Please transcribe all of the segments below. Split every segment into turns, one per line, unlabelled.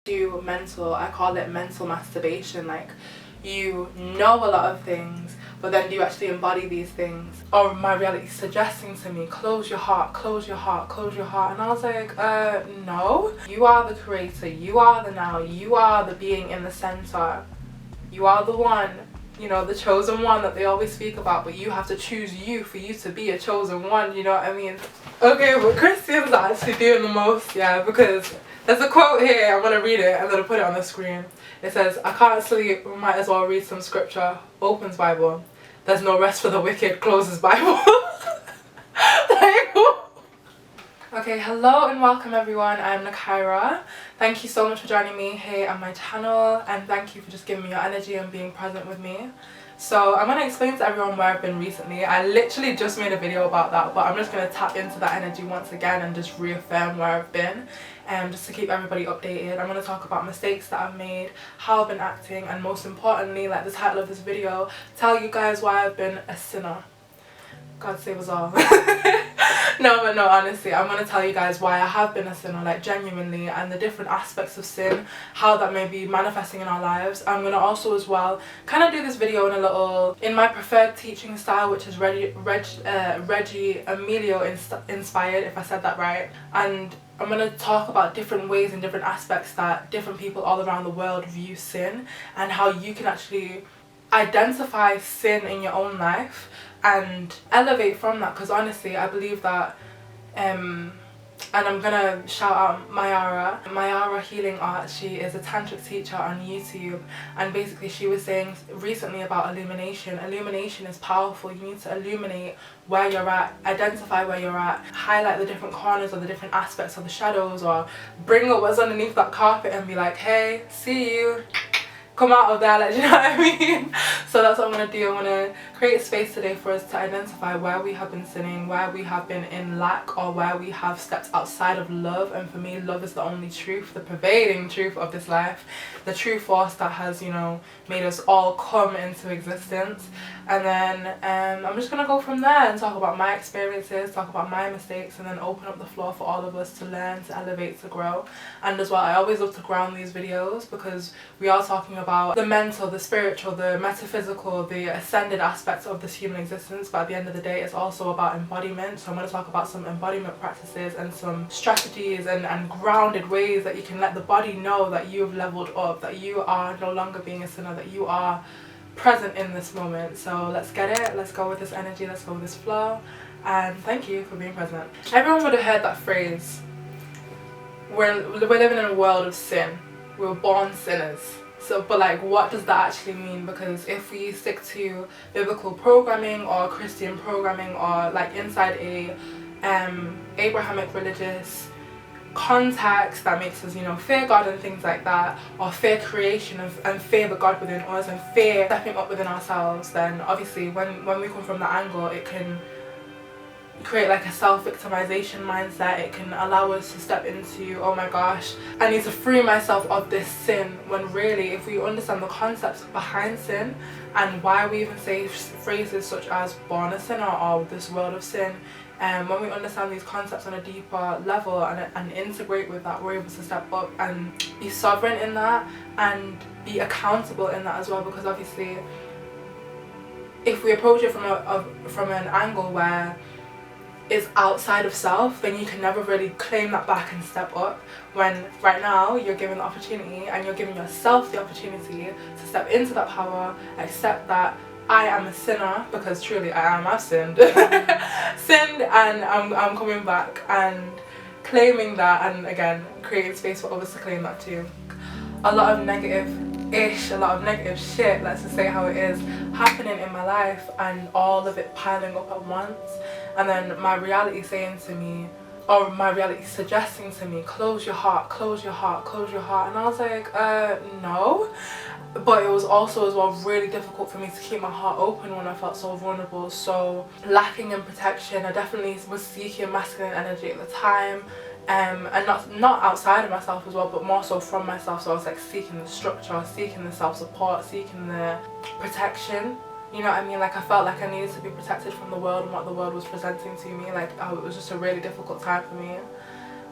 do mental, I call it mental masturbation. Like, you know a lot of things, but then do you actually embody these things? Or my reality suggesting to me, close your heart, close your heart, close your heart. And I was like, no. You are the creator, you are the now, you are the being in the center. You are the one, you know, the chosen one that they always speak about, but you have to choose you for you to be a chosen one, you know what I mean? Okay, but Christians are actually doing the most, yeah, because there's a quote here, I'm going to read it and then I'll put it on the screen. It says, I can't sleep, we might as well read some scripture. Opens Bible. There's no rest for the wicked, closes Bible. Like, okay, hello and welcome everyone, I'm Nakaira. Thank you so much for joining me here on my channel, and thank you for just giving me your energy and being present with me. So I'm going to explain to everyone where I've been recently. I literally just made a video about that, but I'm just going to tap into that energy once again and just reaffirm where I've been, just to keep everybody updated. I'm going to talk about mistakes that I've made, how I've been acting, and most importantly, like the title of this video, tell you guys why I've been a sinner. God save us all. No, honestly, I'm going to tell you guys why I have been a sinner, like genuinely, and the different aspects of sin, how that may be manifesting in our lives. I'm going to also as well kind of do this video in my preferred teaching style, which is Reggie Emilio inspired, if I said that right. And I'm going to talk about different ways and different aspects that different people all around the world view sin, and how you can actually identify sin in your own life and elevate from that. Because honestly, I believe that and I'm gonna shout out Mayara Healing Art. She is a tantric teacher on YouTube, and basically she was saying recently about illumination. Illumination is powerful. You need to illuminate where you're at, identify where you're at, highlight the different corners or the different aspects of the shadows, or bring up what's underneath that carpet and be like, hey, see you, come out of there, like, you know what I mean? So that's what I'm going to do. I'm going to create a space today for us to identify where we have been sinning, where we have been in lack, or where we have stepped outside of love. And for me, love is the only truth, the pervading truth of this life, the true force that has, you know, made us all come into existence. And then I'm just going to go from there and talk about my experiences, talk about my mistakes, and then open up the floor for all of us to learn, to elevate, to grow. And as well, I always love to ground these videos because we are talking about the mental, the spiritual, the metaphysical, the ascended aspects of this human existence, but at the end of the day, it's also about embodiment. So I'm going to talk about some embodiment practices and some strategies and grounded ways that you can let the body know that you've leveled up, that you are no longer being a sinner, that you are present in this moment. So let's get it, let's go with this energy, let's go with this flow, and thank you for being present. Everyone would have heard that phrase, we're living in a world of sin, we were born sinners. So, but like, what does that actually mean? Because if we stick to biblical programming or Christian programming, or like inside a Abrahamic religious context that makes us, you know, fear God and things like that, or fear creation and fear the God within us and fear stepping up within ourselves, then obviously when we come from that angle, it can create like a self-victimization mindset. It can allow us to step into, oh my gosh, I need to free myself of this sin, when really, if we understand the concepts behind sin and why we even say phrases such as born a sinner or this world of sin, when we understand these concepts on a deeper level and integrate with that, we're able to step up and be sovereign in that and be accountable in that as well. Because obviously, if we approach it from an angle where it's outside of self, then you can never really claim that back and step up, when right now you're given the opportunity and you're giving yourself the opportunity to step into that power, accept that I am a sinner, because truly I am, I've sinned sinned, and I'm coming back and claiming that, and again creating space for others to claim that too. A lot of negative-ish, a lot of negative shit, let's just say how it is, happening in my life, and all of it piling up at once, and then my reality saying to me, or my reality suggesting to me, close your heart, close your heart, close your heart. And I was like, no. But it was also as well really difficult for me to keep my heart open when I felt so vulnerable, so lacking in protection. I definitely was seeking masculine energy at the time, and not outside of myself as well, but more so from myself. So I was like seeking the structure, seeking the self-support, seeking the protection. You know what I mean? Like, I felt like I needed to be protected from the world and what the world was presenting to me. Like, it was just a really difficult time for me.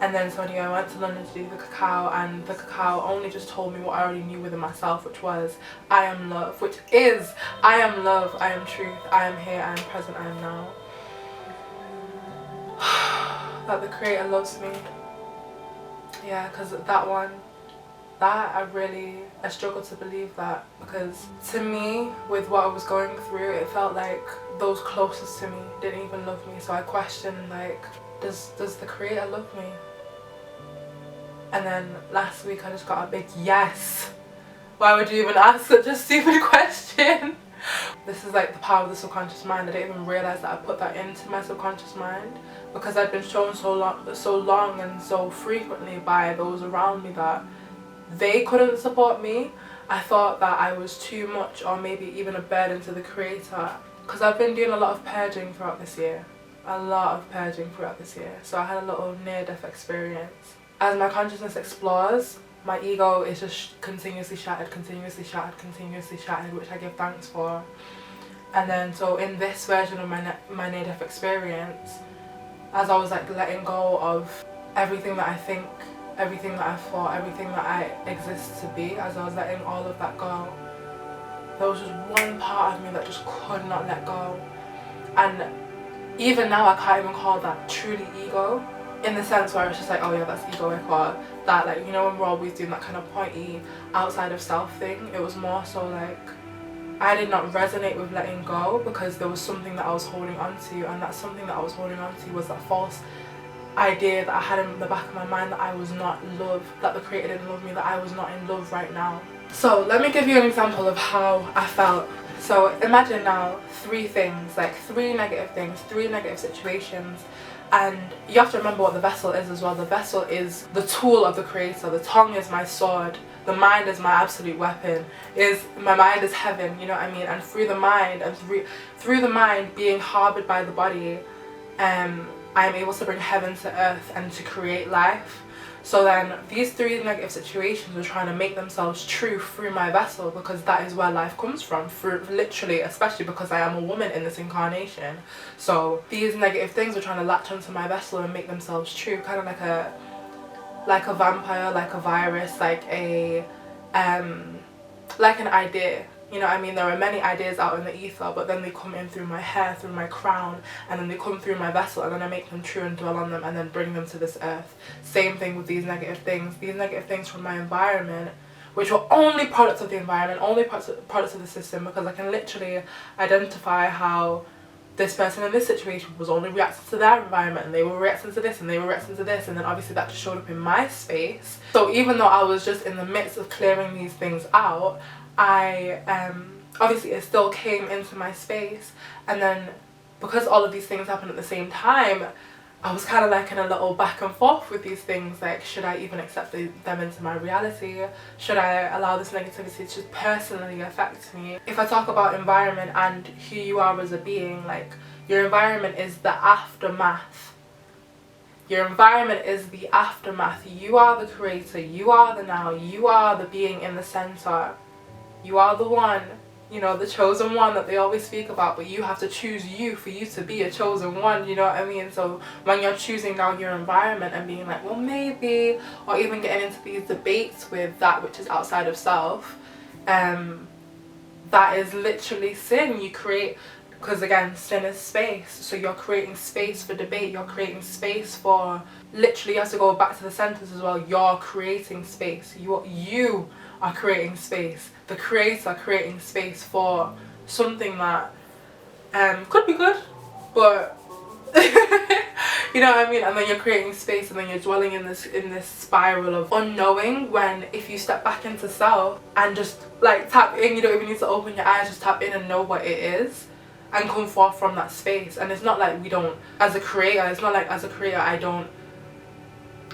And then so anyway, I went to London to do the cacao, and the cacao only just told me what I already knew within myself, which was I am love, which is I am love, I am truth, I am here, I am present, I am now. That the creator loves me. Yeah, because that one, that I struggled to believe that, because to me, with what I was going through, it felt like those closest to me didn't even love me. So I questioned, like, does the creator love me? And then last week I just got a big yes. Why would you even ask such a stupid question? This is like the power of the subconscious mind. I didn't even realise that I put that into my subconscious mind, because I'd been shown so long and so frequently by those around me that they couldn't support me. I thought that I was too much, or maybe even a burden to the creator, because I've been doing a lot of purging throughout this year. So I had a little near-death experience. As my consciousness explores, my ego is just continuously shattered, which I give thanks for. And then so in this version of my near-death experience, as I was like letting go of everything that I think, everything that I thought, everything that I exist to be, as I was letting all of that go, there was just one part of me that just could not let go. And even now I can't even call that truly ego, in the sense where it's just like, oh yeah, that's egoic, or that, like, you know, when we're always doing that kind of pointy outside of self thing. It was more so like I did not resonate with letting go, because there was something that I was holding on to, and that something that I was holding on to was that false idea that I had in the back of my mind that I was not loved, that the creator didn't love me, that I was not in love right now. So let me give you an example of how I felt. So imagine now three things, like three negative things, three negative situations. And you have to remember what the vessel is as well. The vessel is the tool of the creator. The tongue is my sword. The mind is my absolute weapon. My mind is heaven, you know what I mean? And through the mind, and through the mind being harbored by the body, I am able to bring heaven to earth and to create life. So then these three negative situations are trying to make themselves true through my vessel, because that is where life comes from, through, literally, especially because I am a woman in this incarnation. So these negative things are trying to latch onto my vessel and make themselves true, kind of like a vampire, like a virus, like an idea. You know what I mean? There are many ideas out in the ether, but then they come in through my hair, through my crown, and then they come through my vessel, and then I make them true and dwell on them and then bring them to this earth. Same thing with these negative things. These negative things from my environment, which were only products of the environment, only products of the system, because I can literally identify how this person in this situation was only reacting to their environment, and they were reacting to this, and they were reacting to this, and then obviously that just showed up in my space. So even though I was just in the midst of clearing these things out, obviously it still came into my space. And then because all of these things happened at the same time, I was kind of like in a little back and forth with these things, like, should I even accept them into my reality? Should I allow this negativity to personally affect me? If I talk about environment and who you are as a being, like, your environment is the aftermath. Your environment is the aftermath. You are the creator, you are the now, you are the being in the center. You are the one, you know, the chosen one that they always speak about, but you have to choose you for you to be a chosen one, you know what I mean? So when you're choosing down your environment and being like, well, maybe, or even getting into these debates with that which is outside of self, that is literally sin. You create, because again, sin is space, so you're creating space for debate, you're creating space for, literally you have to go back to the centers as well, you're creating space, you are creating space, the creator creating space for something that could be good, but you know what I mean? And then you're creating space, and then you're dwelling in this spiral of unknowing, when if you step back into self and just like tap in, you don't even need to open your eyes, just tap in and know what it is and come forth from that space. And it's not like we don't, as a creator, it's not like as a creator I don't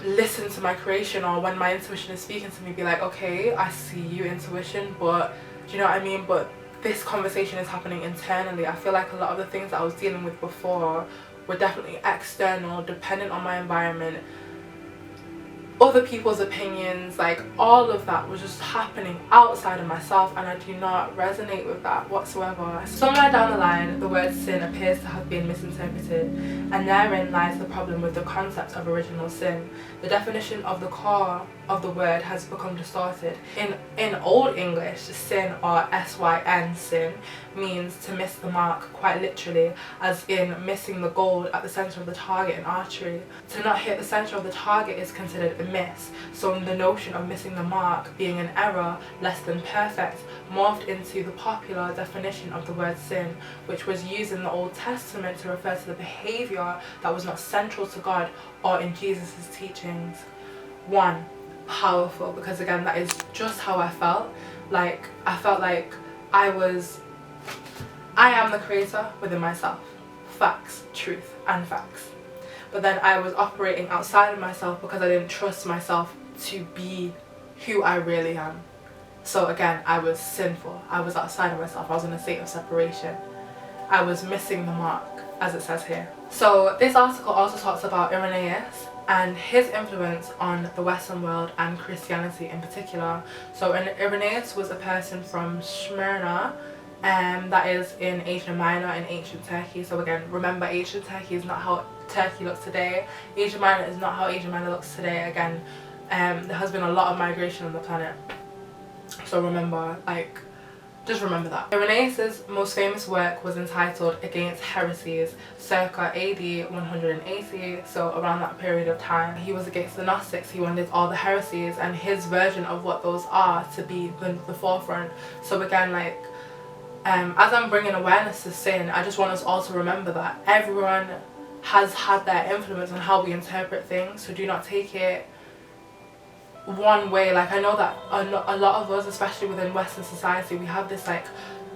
listen to my creation, or when my intuition is speaking to me, be like, okay, I see you, intuition, but do you know what I mean? But this conversation is happening internally. I feel like a lot of the things that I was dealing with before were definitely external, dependent on my environment, other people's opinions, like all of that was just happening outside of myself, and I do not resonate with that whatsoever. Somewhere down the line, the word sin appears to have been misinterpreted, and therein lies the problem with the concept of original sin. The definition of the core of the word has become distorted. In Old English, sin, or S-Y-N, sin, means to miss the mark, quite literally, as in missing the goal at the centre of the target in archery. To not hit the centre of the target is considered a miss, so the notion of missing the mark being an error less than perfect morphed into the popular definition of the word sin, which was used in the Old Testament to refer to the behaviour that was not central to God or in Jesus' teachings. 1. Powerful, because again, that is just how I felt. Like, I felt like I am the creator within myself. Facts, truth, and facts. But then I was operating outside of myself because I didn't trust myself to be who I really am. So again, I was sinful. I was outside of myself. I was in a state of separation. I was missing the mark, as it says here. So this article also talks about Irenaeus and his influence on the Western world and Christianity in particular. So Irenaeus was a person from Smyrna, that is in Asia Minor in ancient Turkey. So again, remember, ancient Turkey is not how Turkey looks today. Asia Minor is not how Asia Minor looks today. Again, there has been a lot of migration on the planet. So remember, like, just remember that. Irenaeus' most famous work was entitled Against Heresies, circa AD 180, so around that period of time. He was against the Gnostics. He wanted all the heresies and his version of what those are to be the forefront. So again, like, as I'm bringing awareness to sin, I just want us all to remember that everyone has had their influence on how we interpret things, so do not take it one way. Like, I know that a lot of us, especially within Western society, we have this like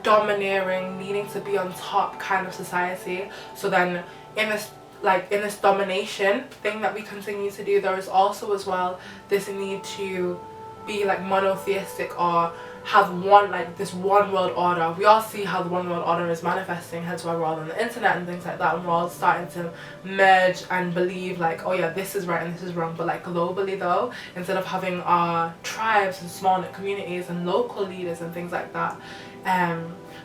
domineering, needing to be on top kind of society. So then in this domination thing that we continue to do, there is also as well this need to be like monotheistic or have one, like this one world order. We all see how the one world order is manifesting, hence why we're all on the internet and things like that, and we're all starting to merge and believe like, oh yeah, this is right and this is wrong. But like globally though, instead of having our tribes and small knit communities and local leaders and things like that,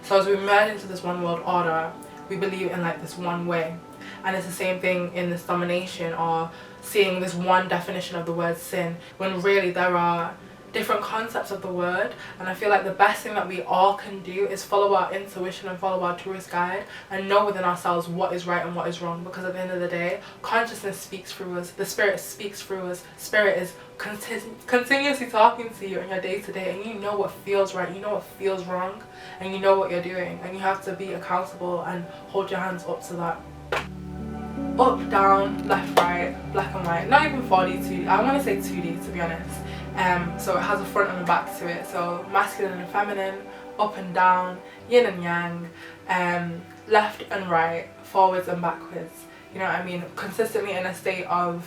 so as we merge into this one world order, we believe in like this one way. And it's the same thing in this domination, or seeing this one definition of the word sin, when really there are different concepts of the word. And I feel like the best thing that we all can do is follow our intuition and follow our tourist guide and know within ourselves what is right and what is wrong, because at the end of the day, consciousness speaks through us, the spirit speaks through us. Spirit is continuously talking to you in your day to day, and you know what feels right, you know what feels wrong, and you know what you're doing, and you have to be accountable and hold your hands up to that. Up, down, left, right, black and white. Not even 4D, 2D. I want to say 2D to be honest. So it has a front and a back to it. So masculine and feminine, up and down, yin and yang, left and right, forwards and backwards. You know what I mean? Consistently in a state of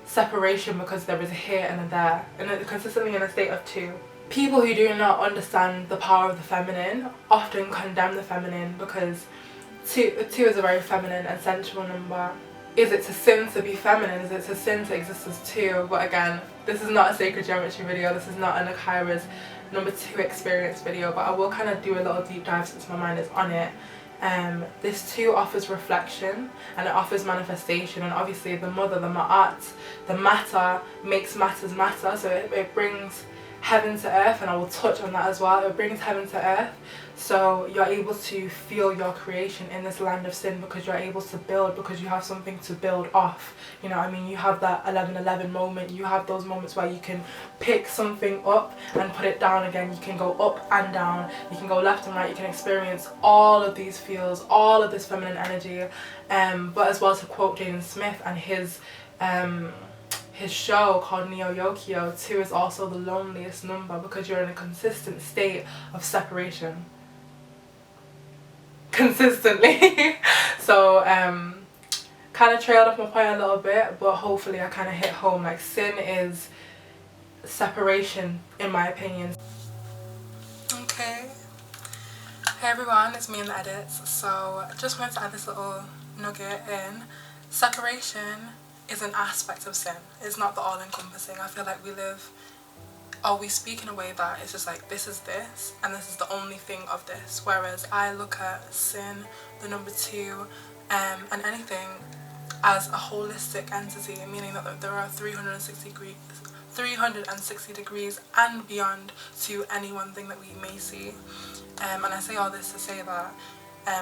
separation, because there is a here and a there, and consistently in a state of two. People who do not understand the power of the feminine often condemn the feminine, because two is a very feminine and sensual number. Is it to sin to be feminine? Is it to sin to exist as two? But again, this is not a sacred geometry video. This is not an Akira's number 2 experience video, but I will kind of do a little deep dive since my mind is on it. This too offers reflection and it offers manifestation, and obviously the mother, the ma'at, the matter makes matters matter, so it brings heaven to earth, and I will touch on that as well. It brings heaven to earth, so you're able to feel your creation in this land of sin, because you're able to build, because you have something to build off. You know what I mean? You have that 11:11 moment. You have those moments where you can pick something up and put it down again. You can go up and down, you can go left and right, you can experience all of these feels, all of this feminine energy. But as well, to quote Jaden Smith and his show called Neo Yokio, 2 is also the loneliest number, because you're in a consistent state of separation. Consistently. So kind of trailed off my point a little bit, but hopefully I kind of hit home. Like, sin is separation, in my opinion. Okay. Hey everyone, it's me in the edits. So I just wanted to add this little nugget in. Separation is an aspect of sin. It's not the all-encompassing. I feel like we speak in a way that it's just like, this is this, and this is the only thing of this. Whereas I look at sin, the number 2, and anything as a holistic entity, meaning that there are 360 degrees and beyond to any one thing that we may see. And I say all this to say that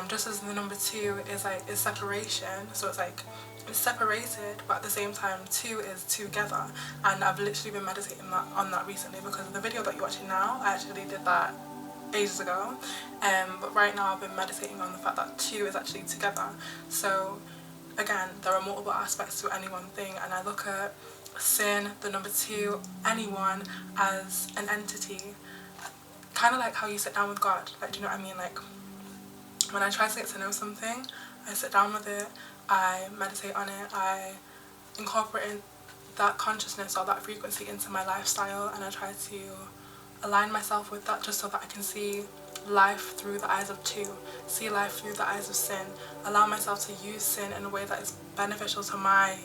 just as the number 2 is separation, so it's like it's separated, but at the same time 2 is together. And I've literally been meditating on that recently, because the video that you're watching now, I actually did that ages ago, but right now I've been meditating on the fact that 2 is actually together. So again, there are multiple aspects to any one thing, and I look at sin, the number 2, anyone, as an entity, kind of like how you sit down with God. Like, do you know what I mean? Like, when I try to get to know something, I sit down with it, I meditate on it, I incorporate that consciousness or that frequency into my lifestyle, and I try to align myself with that, just so that I can see life through the eyes of 2, see life through the eyes of sin, allow myself to use sin in a way that is beneficial to my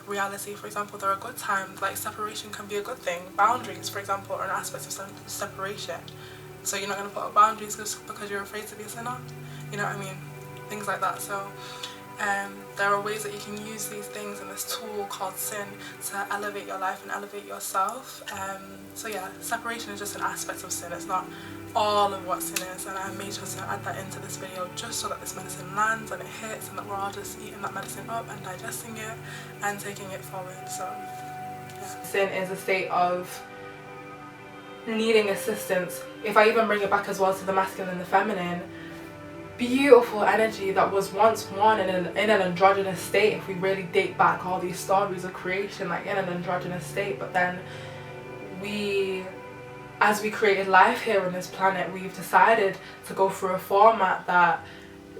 reality. For example, there are good times, like separation can be a good thing. Boundaries, for example, are an aspect of separation. So you're not going to put up boundaries just because you're afraid to be a sinner, you know what I mean? Things like that. So there are ways that you can use these things and this tool called sin to elevate your life and elevate yourself. So yeah, separation is just an aspect of sin. It's not all of what sin is, and I made sure to add that into this video just so that this medicine lands and it hits, and that we're all just eating that medicine up and digesting it and taking it forward. So yeah. Sin is a state of needing assistance. If I even bring it back as well to the masculine and the feminine, beautiful energy that was once one in an androgynous state, if we really date back all these stories of creation, like in an androgynous state. But then as we created life here on this planet, we've decided to go through a format that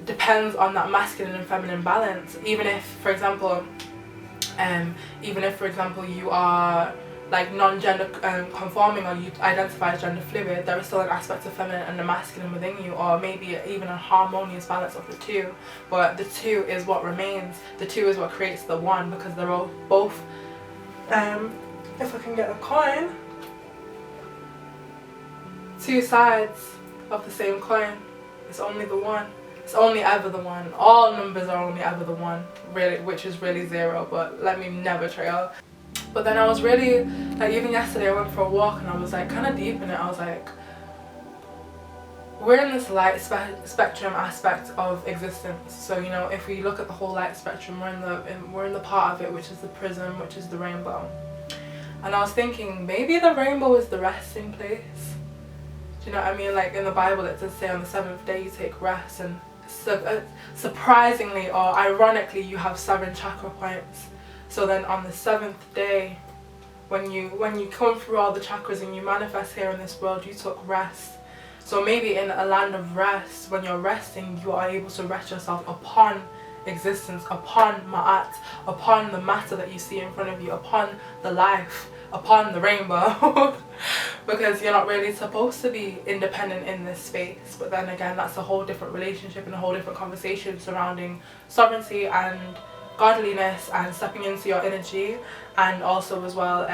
depends on that masculine and feminine balance. Even if, for example, you are like non-gender conforming, or you identify as gender fluid, there is still an aspect of feminine and the masculine within you, or maybe even a harmonious balance of the 2. But the 2 is what remains. The 2 is what creates the 1, because they're all both, if I can get a coin, 2 sides of the same coin. It's only the 1. It's only ever the 1. All numbers are only ever the 1, really, which is really 0, but let me never trail. But then I was really, like, even yesterday I went for a walk and I was like kind of deep in it. I was like, we're in this light spectrum aspect of existence. So, you know, if we look at the whole light spectrum, we're in the part of it which is the prism, which is the rainbow. And I was thinking, maybe the rainbow is the resting place. Do you know what I mean? Like in the Bible it does say on the 7th day you take rest, and surprisingly or ironically you have 7 chakra points. So then on the 7th day, when you come through all the chakras and you manifest here in this world, you took rest. So maybe in a land of rest, when you're resting, you are able to rest yourself upon existence, upon ma'at, upon the matter that you see in front of you, upon the life, upon the rainbow. Because you're not really supposed to be independent in this space. But then again, that's a whole different relationship and a whole different conversation surrounding sovereignty and godliness and stepping into your energy, and also as well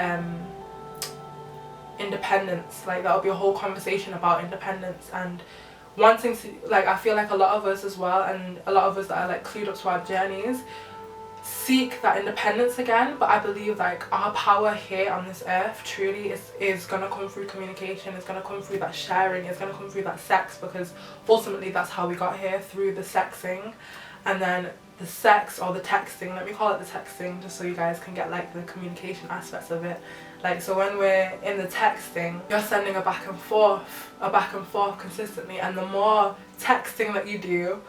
independence. Like that'll be a whole conversation about independence and wanting to, like, I feel like a lot of us as well, and a lot of us that are like clued up to our journeys, seek that independence again. But I believe like our power here on this earth truly is gonna come through communication. It's gonna come through that sharing. It's gonna come through that sex, because ultimately that's how we got here, through the sexing. And then the sex, or the texting, let me call it the texting, just so you guys can get like the communication aspects of it. Like, so when we're in the texting, you're sending a back and forth consistently, and the more texting that you do,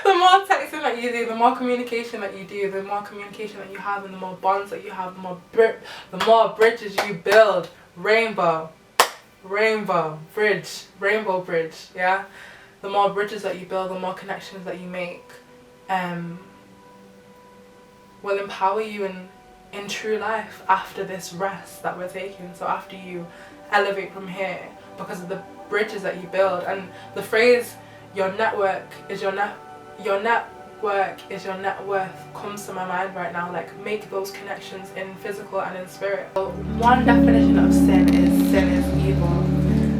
the more texting that you do, the more communication that you do, the more communication that you have, and the more bonds that you have, the more bridges you build. Rainbow bridge, yeah? The more bridges that you build, the more connections that you make, will empower you in true life after this rest that we're taking. So after you elevate from here, because of the bridges that you build. And the phrase, your network is your net is your net worth comes to my mind right now. Like, make those connections in physical and in spirit. So one definition of sin is evil.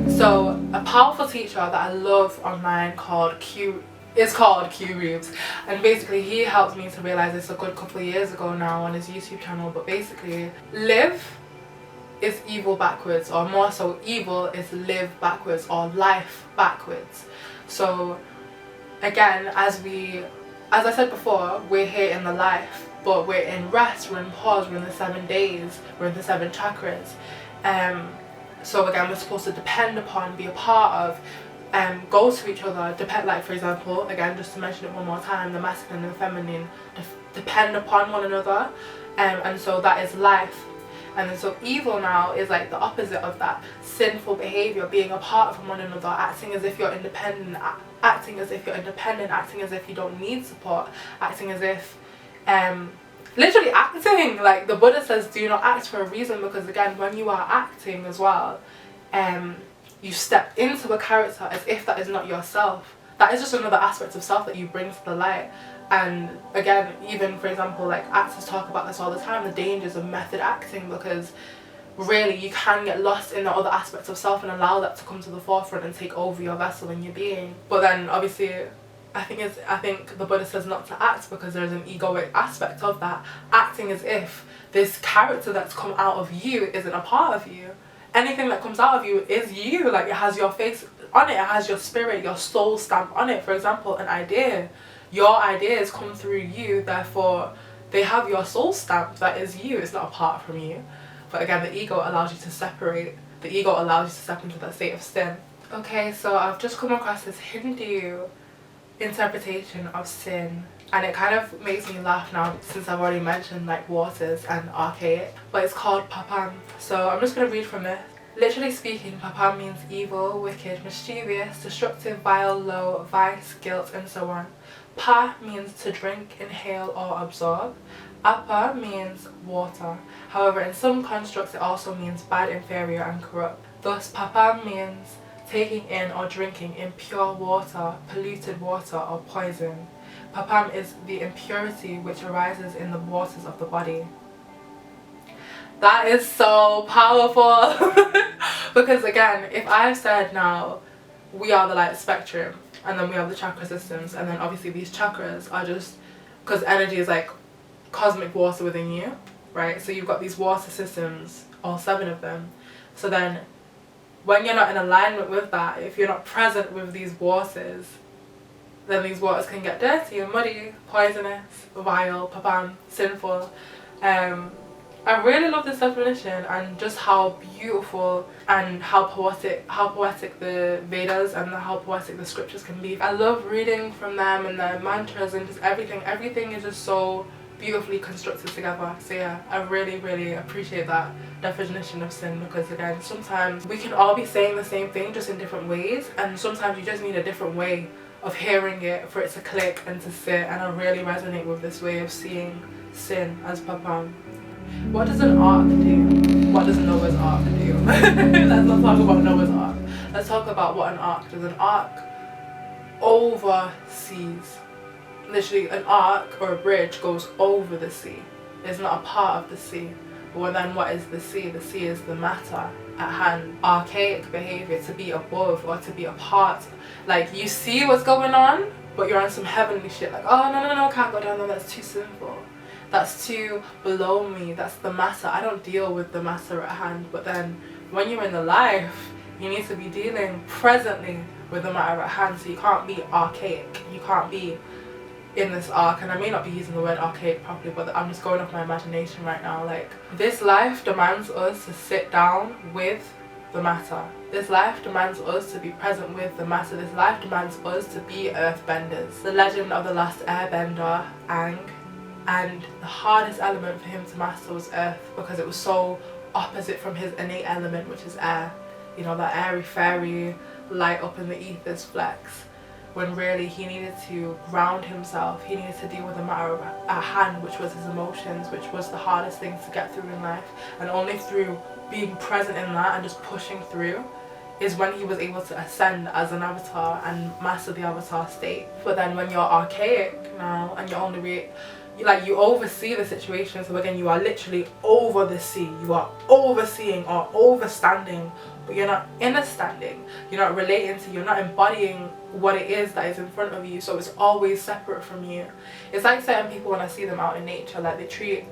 So a powerful teacher that I love online called Q Reeves, and basically he helped me to realize this a good couple of years ago now on his YouTube channel. But basically, live is evil backwards, or more so, evil is live backwards, or life backwards. So again, as I said before, we're here in the life, but we're in rest, we're in pause, we're in the 7 days, we're in the 7 chakras. So again, we're supposed to depend upon, be a part of, go to each other, depend, like for example, again, just to mention it one more time, the masculine and the feminine depend upon one another, and so that is life. And then so evil now is like the opposite of that, sinful behavior, being apart from one another, acting as if you're independent, acting as if you don't need support, acting as if, literally acting, like the Buddha says, do not act for a reason, because again, when you are acting as well, you step into a character as if that is not yourself. That is just another aspect of self that you bring to the light. And again, even for example, like actors talk about this all the time, the dangers of method acting, because really you can get lost in the other aspects of self and allow that to come to the forefront and take over your vessel and your being. But then obviously I think the Buddha says not to act because there's an egoic aspect of that, acting as if this character that's come out of you isn't a part of you. Anything that comes out of you is you, like it has your face on it, it has your spirit, your soul stamp on it. For example, an idea, your ideas come through you, therefore they have your soul stamp, that is you, it's not apart from you. But again, the ego allows you to separate, the ego allows you to step into that state of sin. Okay, so I've just come across this Hindu interpretation of sin, and it kind of makes me laugh now since I've already mentioned like waters and archaic, but it's called PAAPAM. So I'm just going to read from it. Literally speaking, PAAPAM means evil, wicked, mischievous, destructive, vile, low, vice, guilt, and so on. Pa means to drink, inhale, or absorb. Apa means water. However, in some constructs it also means bad, inferior, and corrupt. Thus, PAAPAM means taking in or drinking impure water, polluted water, or poison. PAAPAM is the impurity which arises in the waters of the body. That is so powerful. Because again, if I've said now we are the light spectrum, and then we have the chakra systems, and then obviously these chakras are just, because energy is like cosmic water within you, right? So you've got these water systems, all 7 of them. So then when you're not in alignment with that, if you're not present with these waters, then these waters can get dirty and muddy, poisonous, vile, PAAPAM, sinful. I really love this definition, and just how beautiful and how poetic the Vedas and how poetic the scriptures can be. I love reading from them and their mantras and just everything is just so beautifully constructed together. So yeah, I really appreciate that definition of sin, because again, sometimes we can all be saying the same thing just in different ways, and sometimes you just need a different way of hearing it for it to click and to sit. And I really resonate with this way of seeing sin as PAAPAM. What does an ark do? What does Noah's Ark do? Let's not talk about Noah's Ark. Let's talk about what an ark does. An ark oversees. Literally, an ark or a bridge goes over the sea. It's not a part of the sea. But then what is the sea? The sea is the matter at hand. Archaic behavior, to be above or to be a part. Like, you see what's going on, but you're on some heavenly shit. Like, oh no, can't go down there, that's too sinful. That's too below me, that's the matter. I don't deal with the matter at hand. But then when you're in the life, you need to be dealing presently with the matter at hand. So you can't be archaic, you can't be in this arc, and I may not be using the word archaic properly, but I'm just going off my imagination right now. Like, this life demands us to sit down with the matter. This life demands us to be present with the matter. This life demands us to be earthbenders. The legend of the last airbender, Aang, and the hardest element for him to master was earth, because it was so opposite from his innate element, which is air. You know, that airy fairy light up in the ethers flex, when really he needed to ground himself. He needed to deal with the matter at hand, which was his emotions, which was the hardest thing to get through in life. And only through being present in that and just pushing through is when he was able to ascend as an avatar and master the avatar state. But then when you're archaic now and you're only you oversee the situation, so again you are literally over the sea, you are overseeing or overstanding, but you're not understanding, you're not relating to, you're not embodying what it is that is in front of you, so it's always separate from you. It's like certain people, when I see them out in nature, like they treat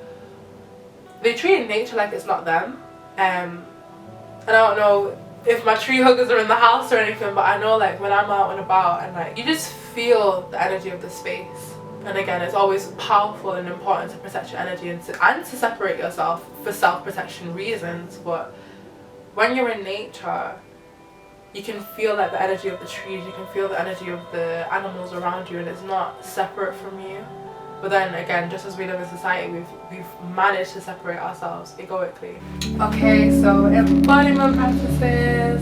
nature like it's not them. And I don't know if my tree huggers are in the house or anything, but I know like when I'm out and about and like you just feel the energy of the space. And again, it's always powerful and important to protect your energy and to separate yourself for self-protection reasons. But when you're in nature, you can feel like the energy of the trees, you can feel the energy of the animals around you, and it's not separate from you. But then again, just as we live in society, we've managed to separate ourselves egoically. Okay, so embodiment practices.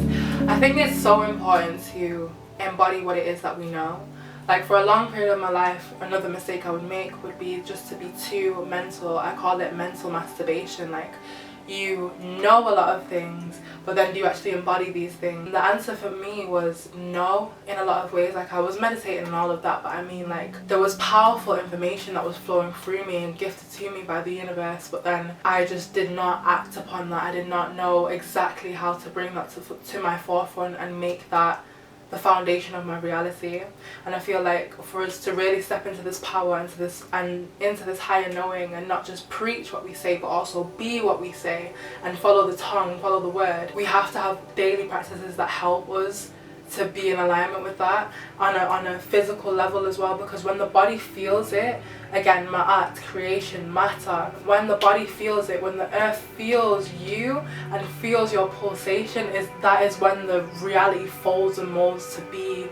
I think it's so important to embody what it is that we know. Like for a long period of my life, another mistake I would make would be just to be too mental. I call it mental masturbation. Like you know a lot of things, but then do you actually embody these things? The answer for me was no, in a lot of ways. Like I was meditating and all of that, but I mean like there was powerful information that was flowing through me and gifted to me by the universe, but then I just did not act upon that. I did not know exactly how to bring that to my forefront and make that the foundation of my reality. And I feel like for us to really step into this power, into this higher knowing, and not just preach what we say but also be what we say and follow the tongue, follow the word, we have to have daily practices that help us to be in alignment with that on a physical level as well, because when the body feels it, again, ma'at, creation, matter, when the body feels it, when the earth feels you and feels your pulsation, that is when the reality folds and molds to be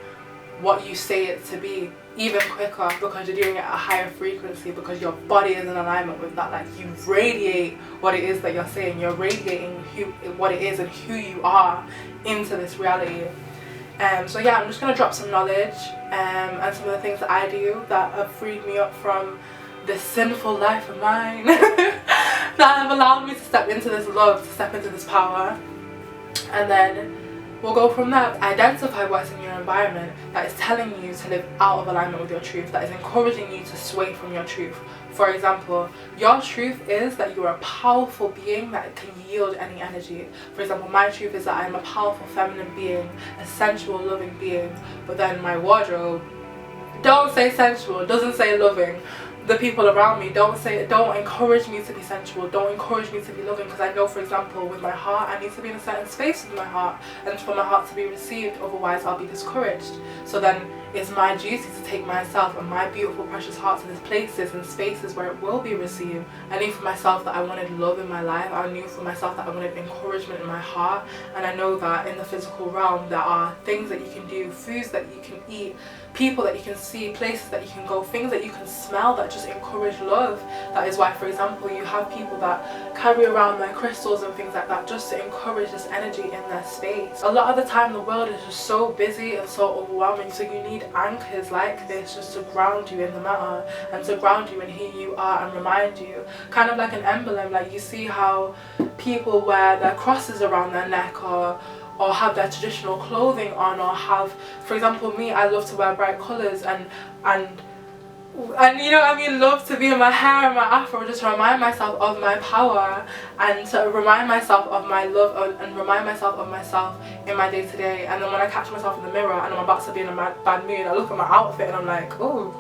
what you say it to be, even quicker, because you're doing it at a higher frequency, because your body is in alignment with that. Like you radiate what it is that you're saying, you're radiating what it is and who you are into this reality. So yeah, I'm just going to drop some knowledge and some of the things that I do that have freed me up from this sinful life of mine that have allowed me to step into this love, to step into this power, and then we'll go from there. Identify what's in your environment that is telling you to live out of alignment with your truth, that is encouraging you to sway from your truth. For example, your truth is that you are a powerful being that can yield any energy. For example, my truth is that I am a powerful feminine being, a sensual, loving being, but then my wardrobe don't say sensual, doesn't say loving. The people around me don't encourage me to be sensual, don't encourage me to be loving, because I know, for example, with my heart, I need to be in a certain space with my heart and for my heart to be received, otherwise I'll be discouraged. So then it's my duty to take myself and my beautiful precious heart to these places and spaces where it will be received. I knew for myself that I wanted love in my life, I knew for myself that I wanted encouragement in my heart, and I know that in the physical realm there are things that you can do, foods that you can eat, people that you can see, places that you can go, things that you can smell that just encourage love. That is why, for example, you have people that carry around their crystals and things like that just to encourage this energy in their space. A lot of the time the world is just so busy and so overwhelming, so you need anchors like this just to ground you in the matter and to ground you in who you are and remind you, kind of like an emblem. Like you see how people wear their crosses around their neck or have their traditional clothing on, or have, for example, me, I love to wear bright colours and you know what I mean, love to be in my hair and my afro just to remind myself of my power and to remind myself of my love and remind myself of myself in my day to day. And then when I catch myself in the mirror and I'm about to be in a bad mood, I look at my outfit and I'm like, oh,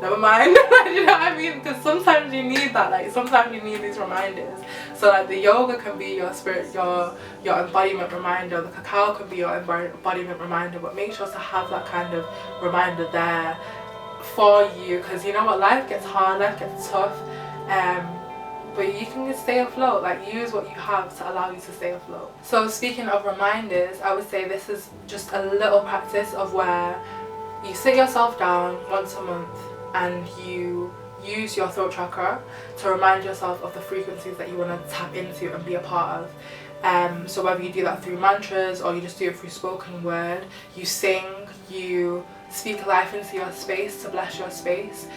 never mind. You know what I mean? Because sometimes you need that, like sometimes you need these reminders. So like the yoga can be your spirit, your embodiment reminder, the cacao can be your embodiment reminder, but make sure to have that kind of reminder there for you, because you know what, life gets hard, life gets tough, but you can just stay afloat. Like use what you have to allow you to stay afloat. So speaking of reminders, I would say this is just a little practice of where you sit yourself down once a month and you use your throat chakra to remind yourself of the frequencies that you want to tap into and be a part of. So whether you do that through mantras or you just do it through spoken word, you sing, you speak life into your space to bless your space.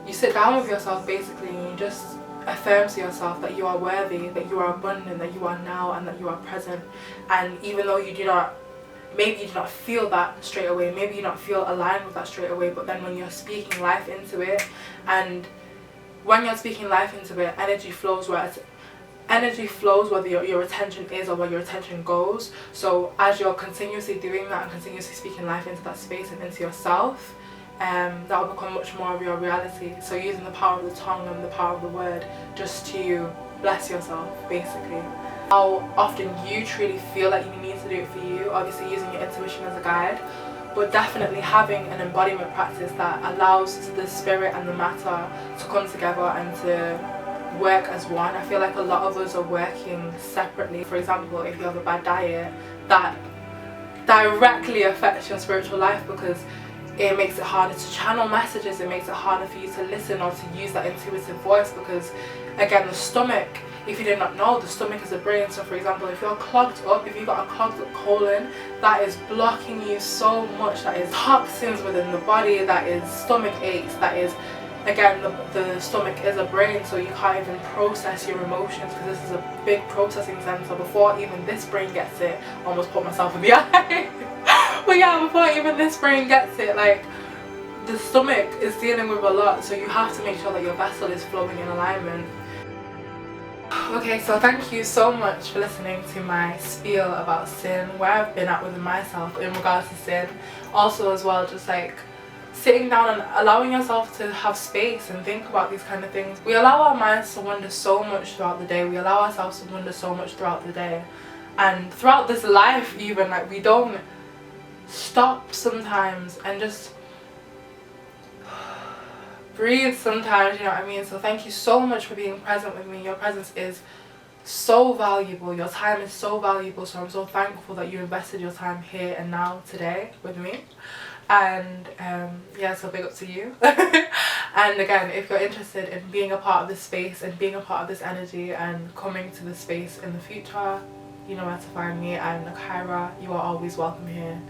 You sit down with yourself basically and you just affirm to yourself that you are worthy, that you are abundant, that you are now, and that you are present. And even though you do not, maybe you do not feel that straight away, maybe you do not feel aligned with that straight away, but then when you're speaking life into it, and when you're speaking life into it, energy flows whether your attention is or where your attention goes. So as you're continuously doing that and continuously speaking life into that space and into yourself, that will become much more of your reality. So using the power of the tongue and the power of the word just to bless yourself, basically. How often you truly feel that you need to do it for you, obviously using your intuition as a guide, but definitely having an embodiment practice that allows the spirit and the matter to come together and to work as one. I feel like a lot of us are working separately. For example, if you have a bad diet, that directly affects your spiritual life because it makes it harder to channel messages, it makes it harder for you to listen or to use that intuitive voice, because again, the stomach, if you did not know, the stomach is a brain. So for example, if you're clogged up, if you've got a clogged up colon, that is blocking you so much, that is toxins within the body, that is stomach aches, that is, again, the stomach is a brain, so you can't even process your emotions because this is a big processing center. Before even this brain gets it, I almost put myself in the eye. But yeah, before even this brain gets it, like, the stomach is dealing with a lot, so you have to make sure that your vessel is flowing in alignment. Okay, so thank you so much for listening to my spiel about sin, where I've been at within myself in regards to sin. Also as well, just like sitting down and allowing yourself to have space and think about these kind of things. We allow our minds to wander so much throughout the day, we allow ourselves to wander so much throughout the day, and throughout this life even, like, we don't stop sometimes and just breathe sometimes, you know what I mean? So thank you so much for being present with me. Your presence is so valuable, your time is so valuable, so I'm so thankful that you invested your time here and now today with me. And yeah, so big up to you. And again, if you're interested in being a part of this space and being a part of this energy and coming to this space in the future, you know where to find me. I'm Nakaira. You are always welcome here.